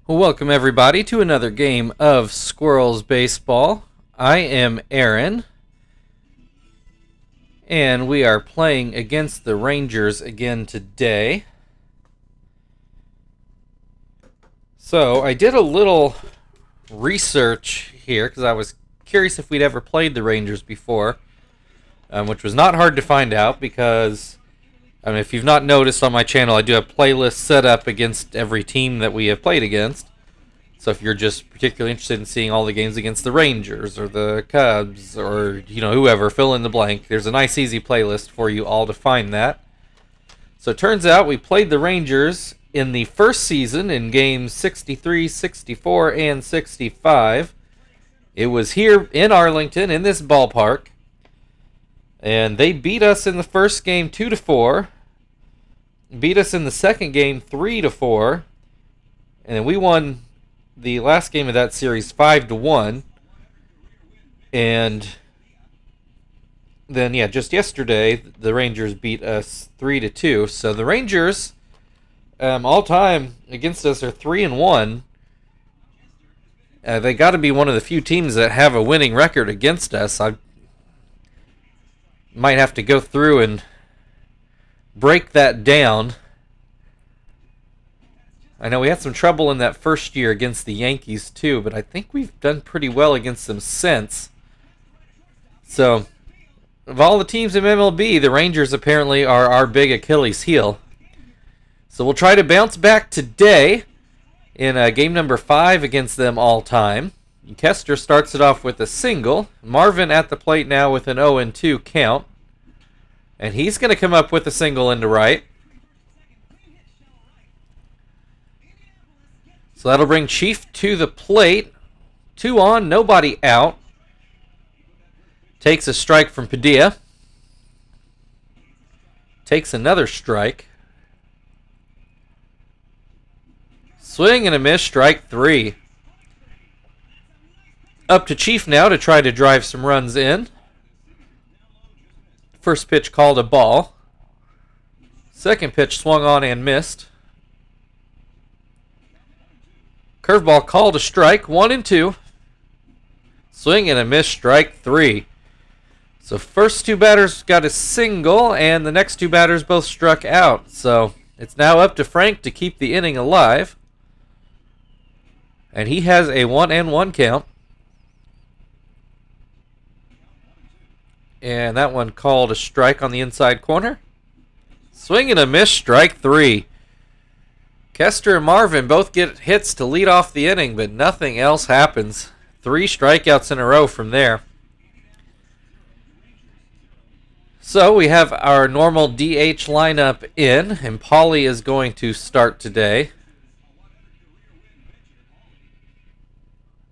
Well, welcome everybody to another game of Squirrels Baseball. I am Aaron, and we are playing against the Rangers again today. So, I did a little research here because I was curious if we'd ever played the Rangers before, which was not hard to find out because if you've not noticed on my channel, I do have playlists set up against every team that we have played against. So if you're just particularly interested in seeing all the games against the Rangers or the Cubs or, whoever, fill in the blank, there's a nice easy playlist for you all to find that. So it turns out we played the Rangers in the first season in games 63, 64, and 65. It was here in Arlington in this ballpark. And they beat us in the first game 2-4. Beat us in the second game 3-4. And then we won the last game of that series 5-1. And then, just yesterday, the Rangers beat us 3-2. So the Rangers, all time against us, are 3-1. They got to be one of the few teams that have a winning record against us. I might have to go through and break that down. I know we had some trouble in that first year against the Yankees too, but I think we've done pretty well against them since. So, of all the teams in MLB, the Rangers apparently are our big Achilles heel. So we'll try to bounce back today in game number 5 against them all time. Kester starts it off with a single. Marvin at the plate now with an 0-2 count. And he's going to come up with a single into right. So that'll bring Chief to the plate. 2 on, nobody out. Takes a strike from Padilla. Takes another strike. Swing and a miss, strike 3. Up to Chief now to try to drive some runs in. First pitch called a ball. Second pitch swung on and missed. Curveball called a strike, 1-2. Swing and a miss, strike 3. So first 2 batters got a single, and the next 2 batters both struck out. So it's now up to Frank to keep the inning alive. And he has a 1-1 count. And that one called a strike on the inside corner. Swing and a miss, strike 3. Kester and Marvin both get hits to lead off the inning, but nothing else happens. 3 strikeouts in a row from there. So we have our normal DH lineup in, and Paulie is going to start today.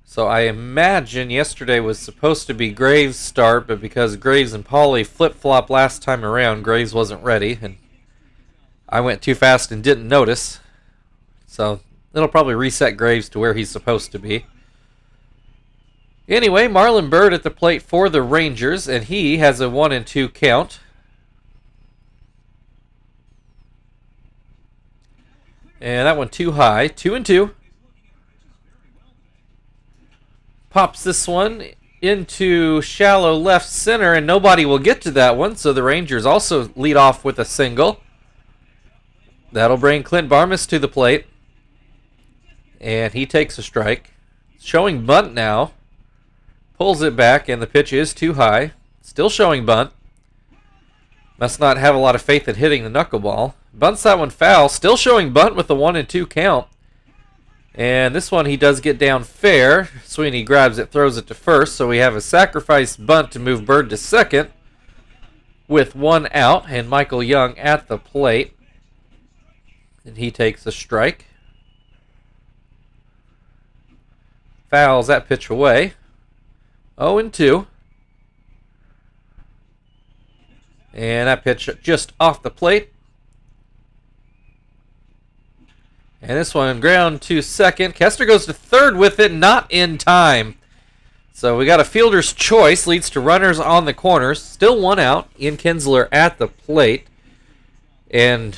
So I imagine yesterday was supposed to be Graves' start, but because Graves and Paulie flip-flopped last time around, Graves wasn't ready, and I went too fast and didn't notice. So it'll probably reset Graves to where he's supposed to be. Anyway, Marlon Byrd at the plate for the Rangers, and he has a 1-2 count. And that one too high, 2-2. Pops this one into shallow left center, and nobody will get to that one, so the Rangers also lead off with a single. That'll bring Clint Barmas to the plate, and he takes a strike. Showing bunt now. Pulls it back, and the pitch is too high. Still showing bunt. Must not have a lot of faith in hitting the knuckleball. Bunts that one foul. Still showing bunt with the 1-2 count. And this one he does get down fair. Sweeney grabs it, throws it to first. So we have a sacrifice bunt to move Byrd to second with 1 out. And Michael Young at the plate. And he takes a strike. Fouls that pitch away. 0-2. And that pitch just off the plate. And this one ground to second. Kester goes to third with it, not in time. So we got a fielder's choice, leads to runners on the corners. Still 1 out. Ian Kinsler at the plate. And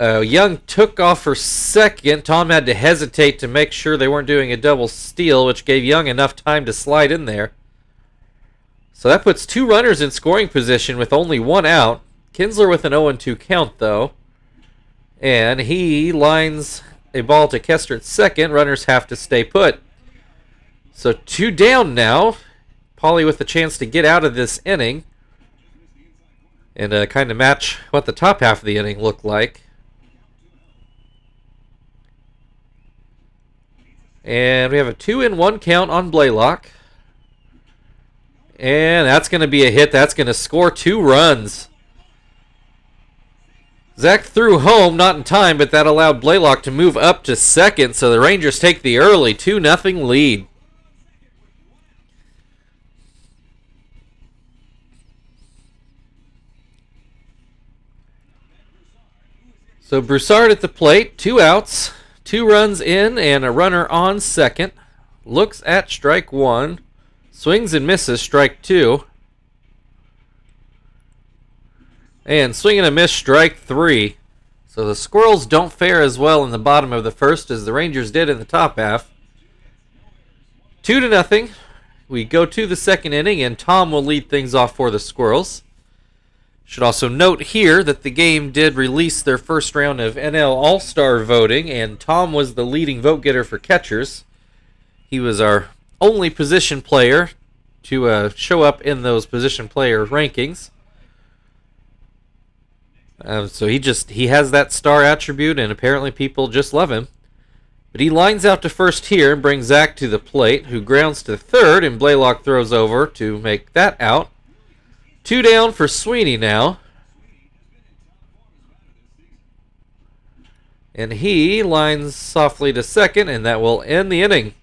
Young took off for second. Tom had to hesitate to make sure they weren't doing a double steal, which gave Young enough time to slide in there. So that puts 2 runners in scoring position with only 1 out. Kinsler with an 0-2 count, though. And he lines a ball to Kester at second. Runners have to stay put. So 2 down now. Paulie with a chance to get out of this inning and kind of match what the top half of the inning looked like. And we have a 2-1 count on Blaylock. And that's going to be a hit. That's going to score 2 runs. Zach threw home, not in time, but that allowed Blaylock to move up to second. So the Rangers take the early 2-0 lead. So Broussard at the plate, 2 outs. 2 runs in and a runner on second. Looks at strike 1. Swings and misses strike 2. And swing and a miss strike 3. So the Squirrels don't fare as well in the bottom of the first as the Rangers did in the top half. 2-0. We go to the second inning and Tom will lead things off for the Squirrels. Should also note here that the game did release their first round of NL All-Star voting, and Tom was the leading vote getter for catchers. He was our only position player to show up in those position player rankings. So he has that star attribute, and apparently people just love him. But he lines out to first here and brings Zach to the plate, who grounds to third, and Blaylock throws over to make that out. 2 down for Sweeney now. And he lines softly to second, and that will end the inning.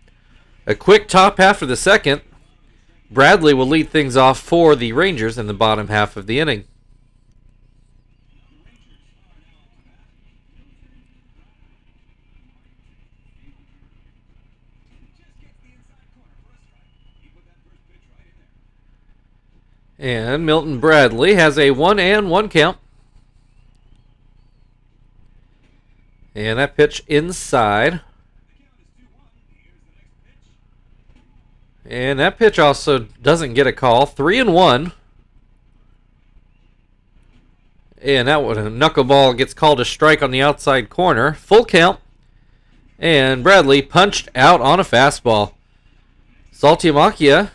A quick top half of the second. Bradley will lead things off for the Rangers in the bottom half of the inning. And Milton Bradley has a 1-1 count. And that pitch inside. And that pitch also doesn't get a call. 3-1. And that one, a knuckleball gets called a strike on the outside corner. Full count. And Bradley punched out on a fastball. Saltiamacchia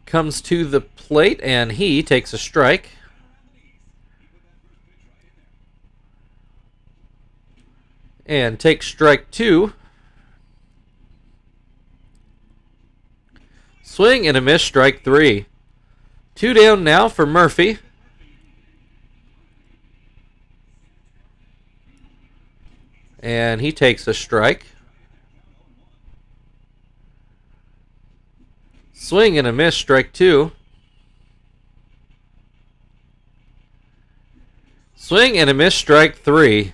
comes to the plate, and he takes a strike. And takes strike 2. Swing and a miss, strike 3. 2 down now for Murphy. And he takes a strike. Swing and a miss, strike 2. Swing and a miss, strike 3.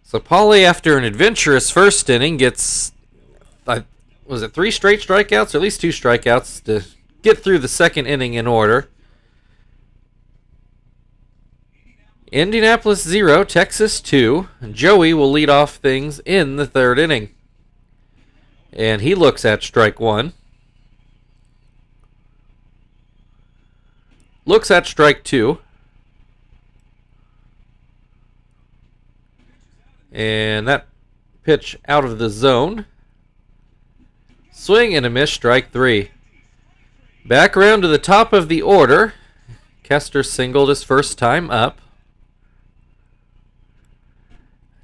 So Paulie, after an adventurous first inning, gets, was it 3 straight strikeouts, or at least 2 strikeouts to get through the second inning in order. Indianapolis 0, Texas 2. Joey will lead off things in the third inning. And he looks at strike 1. Looks at strike 2. And that pitch out of the zone. Swing and a miss, strike 3. Back around to the top of the order. Kester singled his first time up.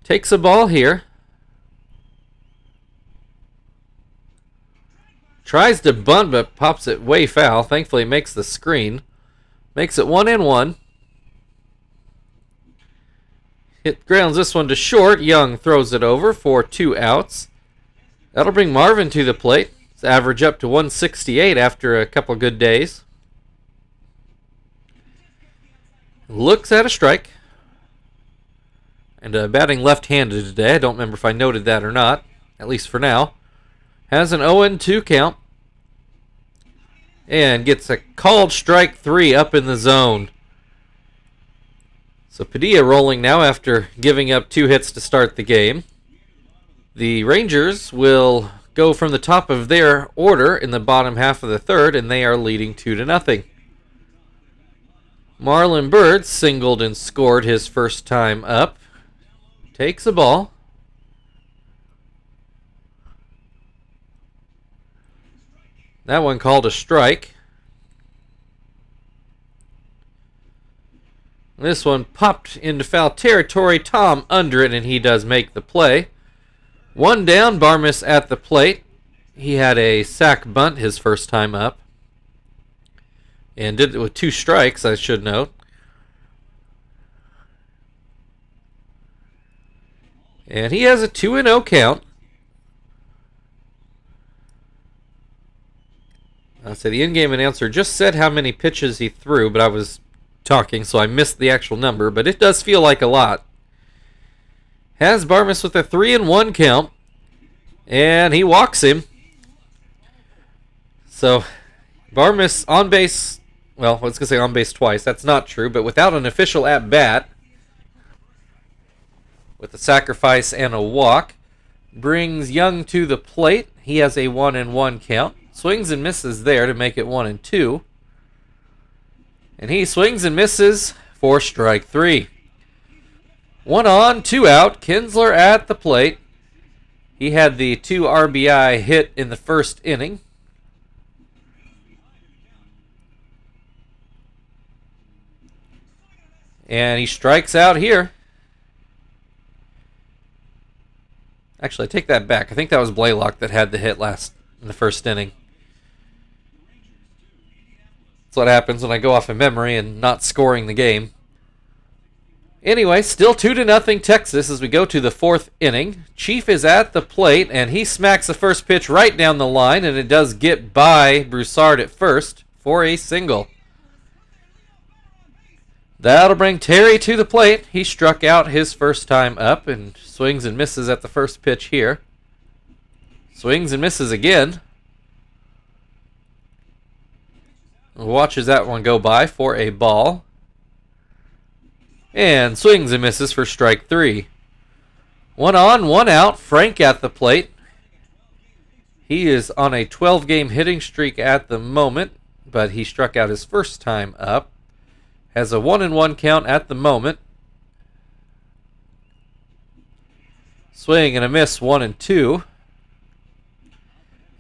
Takes a ball here. Tries to bunt, but pops it way foul. Thankfully makes the screen. Makes it 1-1. Hit grounds this one to short. Young throws it over for 2 outs. That'll bring Marvin to the plate. It's average up to 168 after a couple good days. Looks at a strike. And batting left-handed today. I don't remember if I noted that or not, at least for now. Has an 0-2 count. And gets a called strike 3 up in the zone. So Padilla rolling now after giving up 2 hits to start the game. The Rangers will go from the top of their order in the bottom half of the third, and they are leading 2-0. Marlon Byrd singled and scored his first time up. Takes a ball. That one called a strike. This one popped into foul territory. Tom under it, and he does make the play. 1 down, Barmis at the plate. He had a sac bunt his first time up. And did it with 2 strikes, I should note. And he has a 2-0 count. So the in-game announcer just said how many pitches he threw, but I was talking, so I missed the actual number. But it does feel like a lot. Has Barmis with a 3-1 count. And he walks him. So Barmis on base. Well, I was going to say on base twice. That's not true, but without an official at-bat, with a sacrifice and a walk, brings Young to the plate. He has a 1-1 count. Swings and misses there to make it 1-2. And he swings and misses for strike 3. 1 on, 2 out. Kinsler at the plate. He had the 2 RBI hit in the first inning. And he strikes out here. Actually, I take that back. I think that was Blaylock that had the hit in the first inning. That's what happens when I go off of memory and not scoring the game. Anyway, still 2-0 Texas as we go to the 4th inning. Chief is at the plate, and he smacks the first pitch right down the line, and it does get by Broussard at first for a single. That'll bring Terry to the plate. He struck out his first time up and swings and misses at the first pitch here. Swings and misses again. Watches that one go by for a ball. And swings and misses for strike 3. 1 on, 1 out. Frank at the plate. He is on a 12-game hitting streak at the moment, but he struck out his first time up. Has a 1-1 count at the moment. Swing and a miss, 1-2.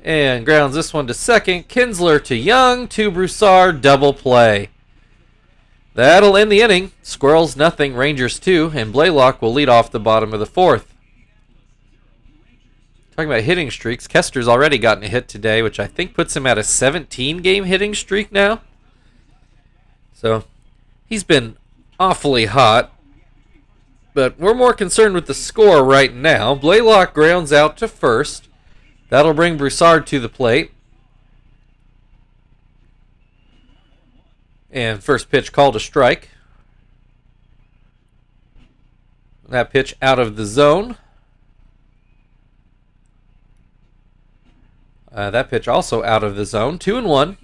And grounds this one to second. Kinsler to Young to Broussard, double play. That'll end the inning. Squirrels nothing, Rangers 2, and Blaylock will lead off the bottom of the 4th. Talking about hitting streaks, Kester's already gotten a hit today, which I think puts him at a 17-game hitting streak now. So he's been awfully hot. But we're more concerned with the score right now. Blaylock grounds out to first. That'll bring Broussard to the plate. And first pitch called a strike. That pitch out of the zone. That pitch also out of the zone. 2-1.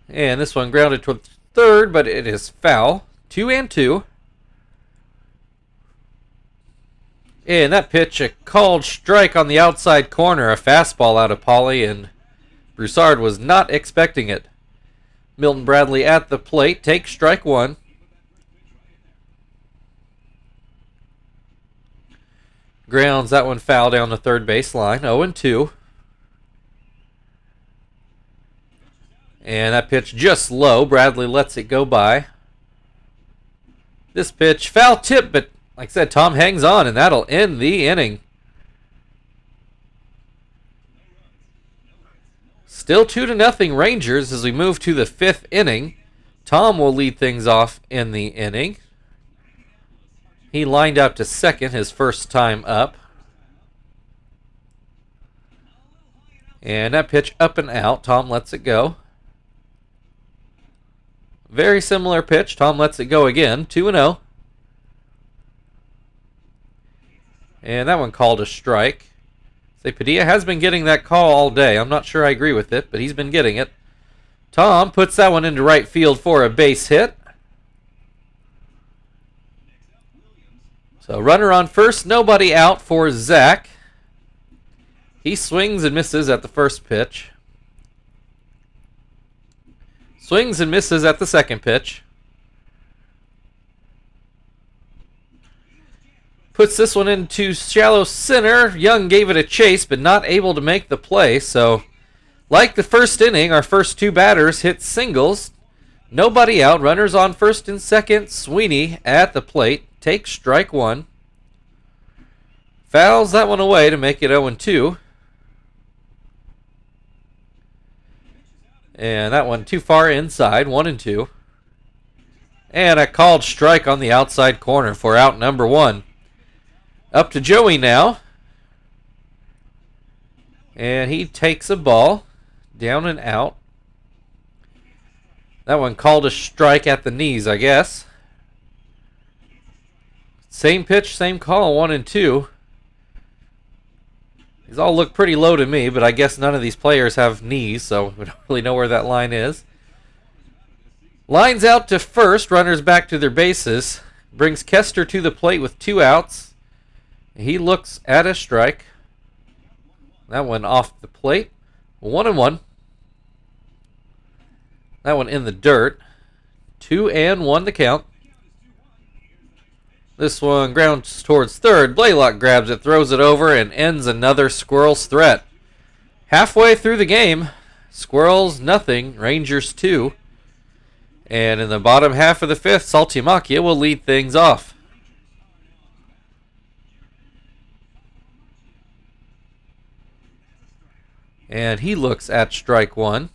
And this one grounded to third, but it is foul. 2-2. And that pitch, a called strike on the outside corner. A fastball out of Pauly, and Broussard was not expecting it. Milton Bradley at the plate. Takes strike 1. Grounds that one foul down the third base line. 0-2. And that pitch just low. Bradley lets it go by. This pitch, foul tip, but like I said, Tom hangs on, and that'll end the inning. Still 2-0 Rangers as we move to the 5th inning. Tom will lead things off in the inning. He lined out to second his first time up. And that pitch up and out. Tom lets it go. Very similar pitch. Tom lets it go again. 2-0. And that one called a strike. Say Padilla has been getting that call all day. I'm not sure I agree with it, but he's been getting it. Tom puts that one into right field for a base hit. So runner on first, nobody out for Zach. He swings and misses at the first pitch. Swings and misses at the second pitch. Puts this one into shallow center. Young gave it a chase, but not able to make the play. So, like the first inning, our first two batters hit singles. Nobody out. Runners on first and second. Sweeney at the plate. Takes strike one. Fouls that one away to make it 0-2. And that one too far inside. 1-2. And a called strike on the outside corner for out number one. Up to Joey now. And he takes a ball. Down and out. That one called a strike at the knees, I guess. Same pitch, same call, 1-2. These all look pretty low to me, but I guess none of these players have knees, so we don't really know where that line is. Lines out to first, runners back to their bases. Brings Kester to the plate with 2 outs. He looks at a strike. That one off the plate. 1-1. That one in the dirt. 2-1 the count. This one grounds towards third. Blaylock grabs it, throws it over, and ends another Squirrels threat. Halfway through the game, Squirrels nothing, Rangers 2. And in the bottom half of the fifth, Saltimachia will lead things off. And he looks at strike one.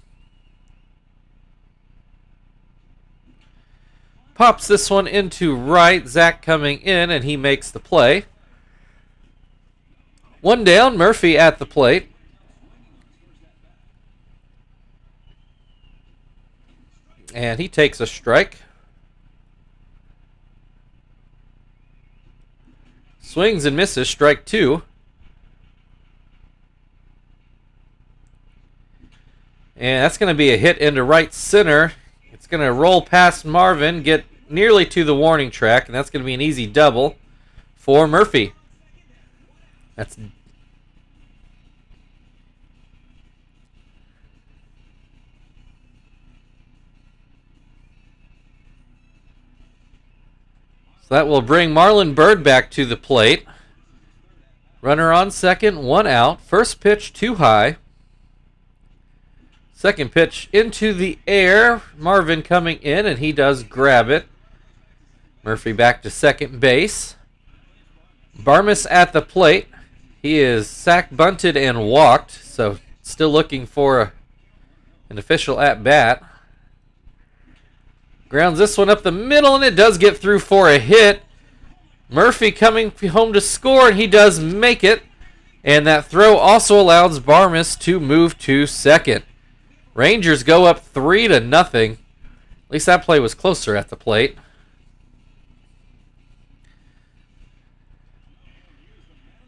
Pops this one into right. Zach coming in, and he makes the play. One down. Murphy at the plate. And he takes a strike. Swings and misses. Strike two. And that's going to be a hit into right center. It's going to roll past Marvin, get nearly to the warning track, and that's going to be an easy double for Murphy. So that will bring Marlon Bird back to the plate. Runner on second, 1 out. First pitch too high. Second pitch into the air. Marvin coming in, and he does grab it. Murphy back to second base. Barmas at the plate. He is sack bunted and walked, so still looking for an official at bat. Grounds this one up the middle, and it does get through for a hit. Murphy coming home to score, and he does make it. And that throw also allows Barmas to move to second. Rangers go up 3-0. At least that play was closer at the plate.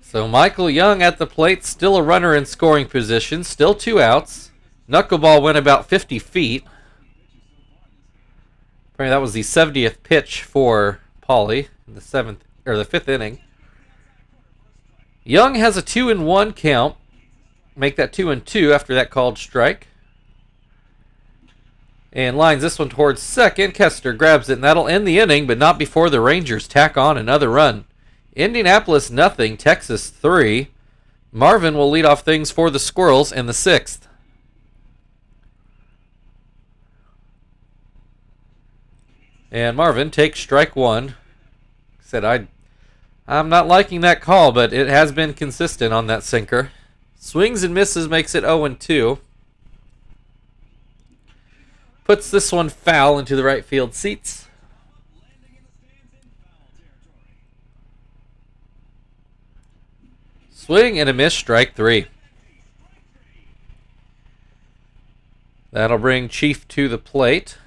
So Michael Young at the plate, still a runner in scoring position, still 2 outs. Knuckleball went about 50 feet. Apparently that was the 70th pitch for Pauly in the 5th inning. Young has a 2-1 count. Make that 2-2 after that called strike. And lines this one towards second. Kester grabs it, and that'll end the inning, but not before the Rangers tack on another run. Indianapolis 0, Texas 3. Marvin will lead off things for the Squirrels in the 6th. And Marvin takes strike one. Said I'm not liking that call, but it has been consistent on that sinker. Swings and misses, makes it 0-2. Puts this one foul into the right field seats. Swing and a miss, strike 3. That'll bring Chief to the plate.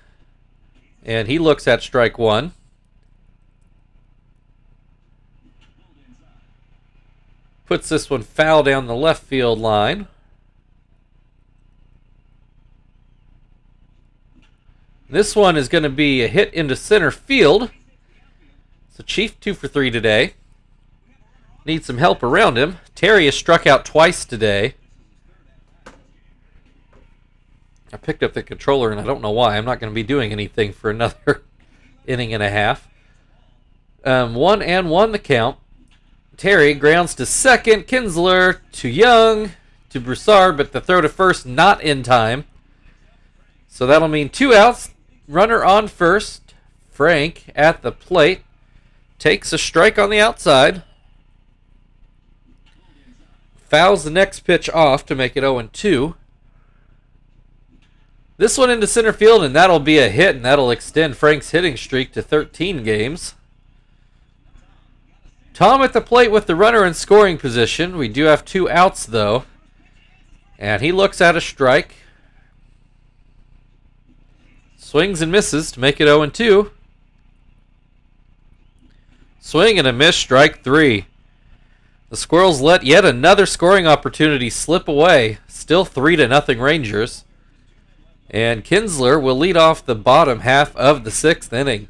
And he looks at strike one. Puts this one foul down the left field line. This one is going to be a hit into center field. So Chief 2 for 3 today. Needs some help around him. Terry has struck out twice today. I picked up the controller and I don't know why. I'm not going to be doing anything for another inning and a half. 1-1 the count. Terry grounds to second. Kinsler to Young to Broussard, but the throw to first not in time. So that'll mean 2 outs. Runner on first. Frank at the plate. Takes a strike on the outside. Fouls the next pitch off to make it 0-2. This one into center field, and that'll be a hit, and that'll extend Frank's hitting streak to 13 games. Tom at the plate with the runner in scoring position. We do have 2 outs, though. And he looks at a strike. Swings and misses to make it 0-2. Swing and a miss, strike 3. The Squirrels let yet another scoring opportunity slip away. Still 3-0 Rangers. And Kinsler will lead off the bottom half of the 6th inning.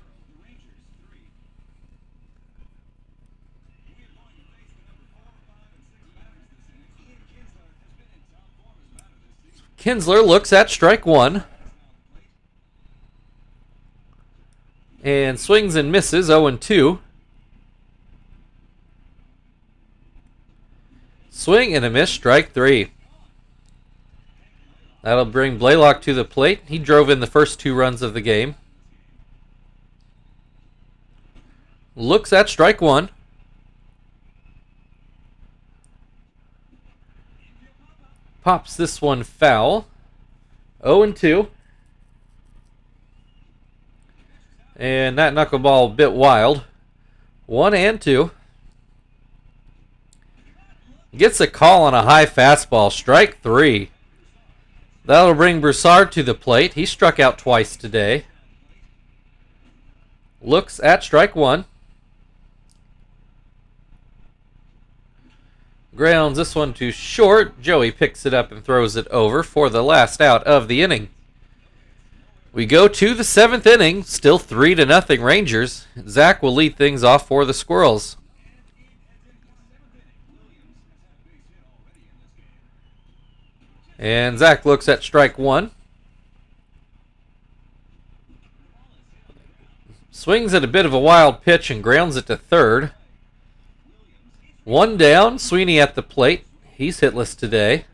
Kinsler looks at strike 1. And swings and misses, 0-2. Swing and a miss, strike 3. That'll bring Blaylock to the plate. He drove in the first 2 runs of the game. Looks at strike 1. Pops this one foul. 0-2. And that knuckleball a bit wild. 1-2. Gets a call on a high fastball. Strike 3. That'll bring Broussard to the plate. He struck out twice today. Looks at strike 1. Grounds this one to short. Joey picks it up and throws it over for the last out of the inning. We go to the 7th inning. Still 3-0 Rangers. Zach will lead things off for the Squirrels. And Zach looks at strike 1. Swings at a bit of a wild pitch and grounds it to third. 1 down. Sweeney at the plate. He's hitless today.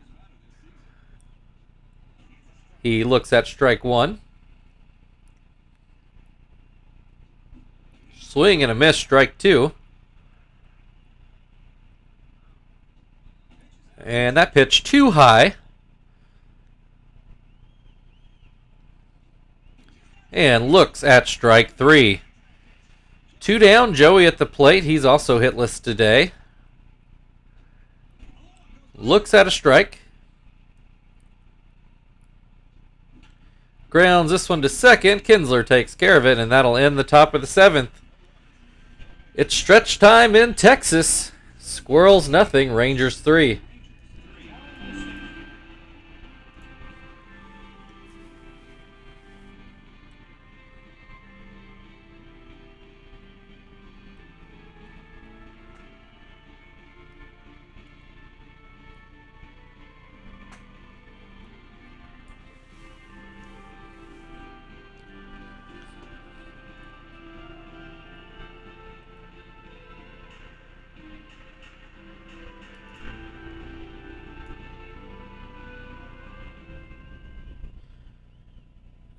He looks at strike 1. Swing and a miss, strike 2. And that pitch too high. And looks at strike 3. 2 down, Joey at the plate. He's also hitless today. Looks at a strike. Grounds this one to second. Kinsler takes care of it, and that'll end the top of the 7th. It's stretch time in Texas. Squirrels 0, Rangers 3.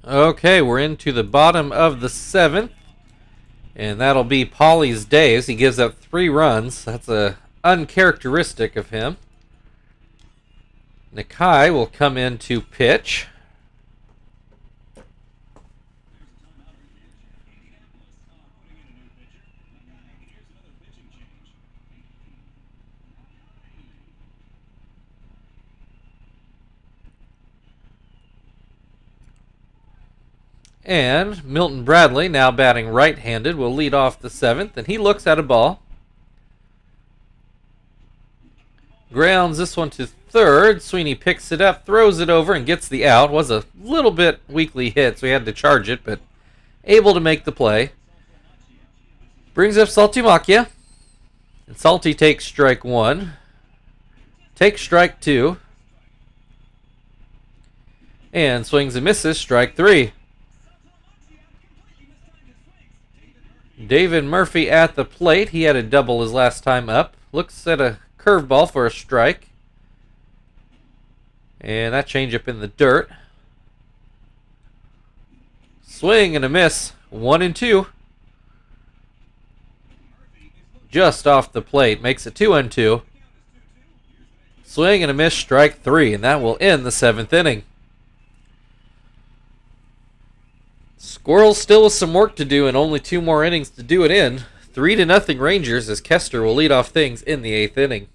Okay, we're into the bottom of the 7th. And that'll be Paulie's day as he gives up 3 runs. That's uncharacteristic of him. Nakai will come in to pitch. And Milton Bradley, now batting right-handed, will lead off the 7th, and he looks at a ball. Grounds this one to third. Sweeney picks it up, throws it over, and gets the out. Was a little bit weakly hit, so he had to charge it, but able to make the play. Brings up Saltimacchia. And Salty takes strike 1. Takes strike 2. And swings and misses, strike 3. David Murphy at the plate. He had a double his last time up. Looks at a curveball for a strike. And that changeup in the dirt. Swing and a miss. 1-2. Just off the plate. Makes it 2-2. Swing and a miss, strike 3. And that will end the 7th inning. Squirrels still with some work to do and only 2 more innings to do it in. 3-0 Rangers as Kester will lead off things in the 8th inning.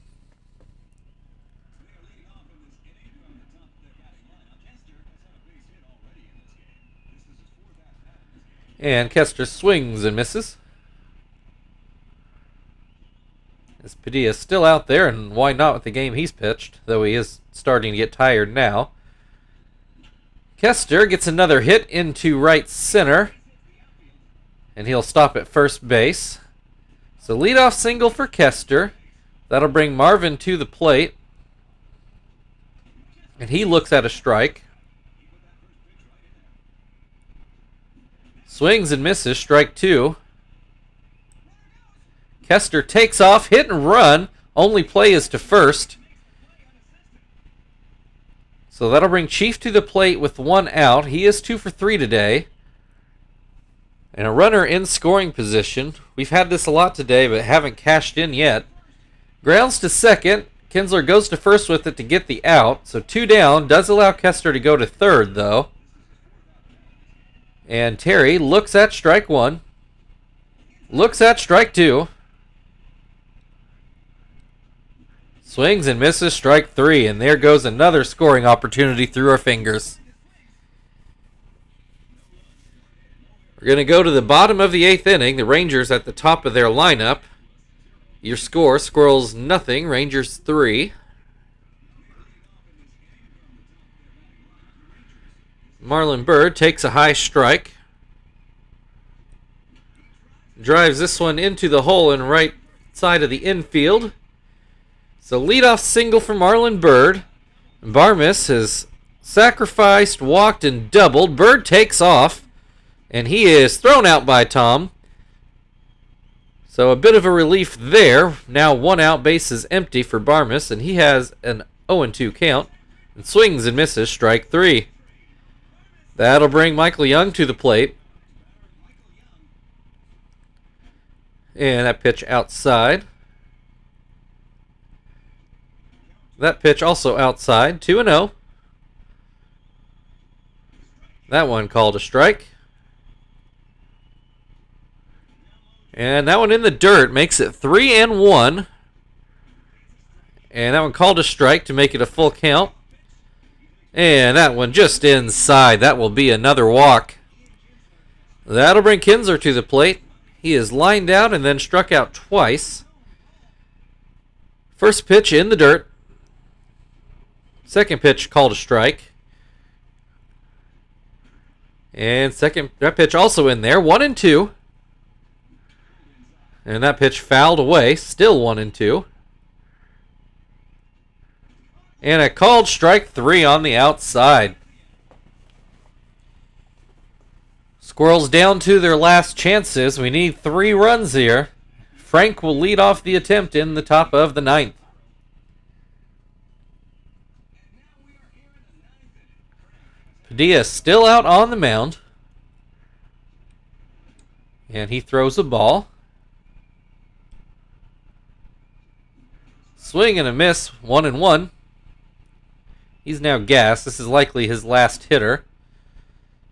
And Kester swings and misses. As Padilla's still out there, and why not with the game he's pitched, though he is starting to get tired now. Kester gets another hit into right center, and he'll stop at first base. So leadoff single for Kester. That'll bring Marvin to the plate. And he looks at a strike. Swings and misses, strike 2. Kester takes off, hit and run. Only play is to first. So that'll bring Chief to the plate with 1 out. He is 2 for 3 today. And a runner in scoring position. We've had this a lot today, but haven't cashed in yet. Grounds to second. Kinsler goes to first with it to get the out. So 2 down. Does allow Kester to go to third, though. And Terry looks at strike 1. Looks at strike 2. Swings and misses, strike 3. And there goes another scoring opportunity through our fingers. We're going to go to the bottom of the 8th inning. The Rangers at the top of their lineup. Your score, Squirrels 0, Rangers 3. Marlon Byrd takes a high strike. Drives this one into the hole in right side of the infield. So leadoff single for Marlon Byrd. Barmis has sacrificed, walked, and doubled. Byrd takes off, and he is thrown out by Tom. So a bit of a relief there. Now 1 out, base is empty for Barmis, and he has an 0-2 count. And swings and misses, strike 3. That'll bring Michael Young to the plate. And that pitch outside. That pitch also outside, 2-0. That one called a strike. And that one in the dirt makes it 3-1. And that one called a strike to make it a full count. And that one just inside. That will be another walk. That'll bring Kinsler to the plate. He is lined out and then struck out twice. First pitch in the dirt. Second pitch called a strike. And that pitch also in there. 1-2. And that pitch fouled away. Still 1-2. And a called strike 3 on the outside. Squirrels down to their last chances. We need 3 runs here. Frank will lead off the attempt in the top of the 9th. Padilla still out on the mound. And he throws a ball. Swing and a miss, 1-1. He's now gassed. This is likely his last hitter.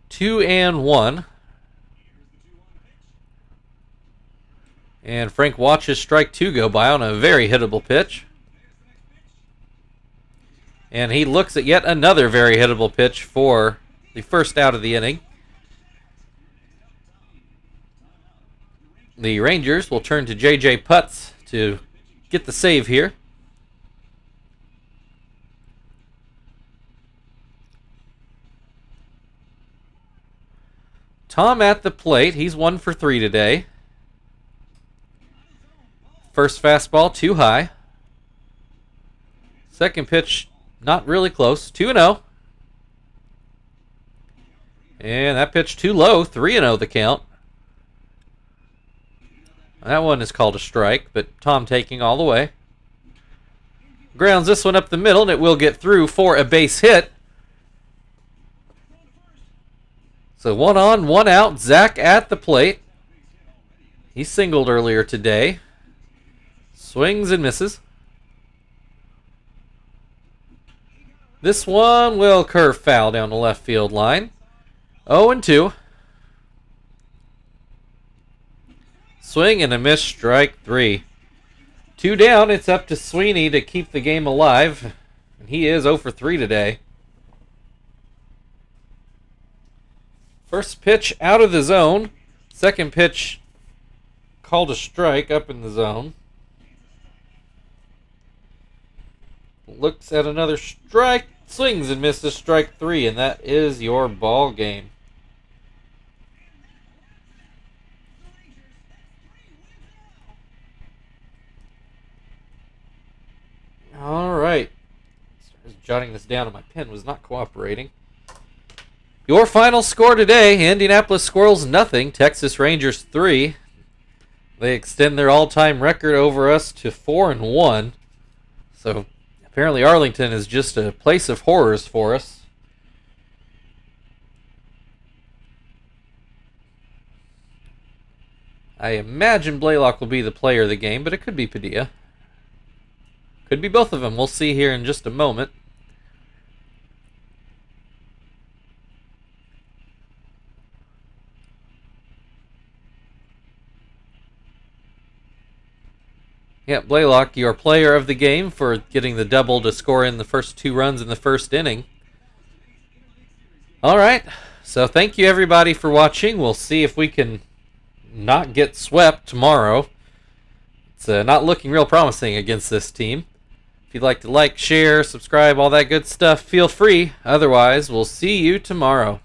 2-1. And Frank watches strike 2 go by on a very hittable pitch. And he looks at yet another very hittable pitch for the first out of the inning. The Rangers will turn to J.J. Putz to get the save here. Tom at the plate. He's 1 for 3 today. First fastball, too high. Second pitch, not really close. 2-0. And that pitch too low. 3-0 the count. That one is called a strike, but Tom taking all the way. Grounds this one up the middle, and it will get through for a base hit. So 1 on, 1 out. Zach at the plate. He singled earlier today. Swings and misses. This one will curve foul down the left field line. 0-2. Swing and a miss, strike 3. 2 down, it's up to Sweeney to keep the game alive. And he is 0 for 3 today. First pitch out of the zone. Second pitch called a strike up in the zone. Looks at another strike. Swings and misses, strike 3. And that is your ball game. All right. I was jotting this down and my pen was not cooperating. Your final score today, Indianapolis Squirrels 0, Texas Rangers 3. They extend their all-time record over us to 4-1. So apparently Arlington is just a place of horrors for us. I imagine Blaylock will be the player of the game, but it could be Padilla. Could be both of them. We'll see here in just a moment. Yeah, Blaylock, your player of the game for getting the double to score in the first 2 runs in the first inning. All right, so thank you everybody for watching. We'll see if we can not get swept tomorrow. It's not looking real promising against this team. If you'd like to like, share, subscribe, all that good stuff, feel free. Otherwise, we'll see you tomorrow.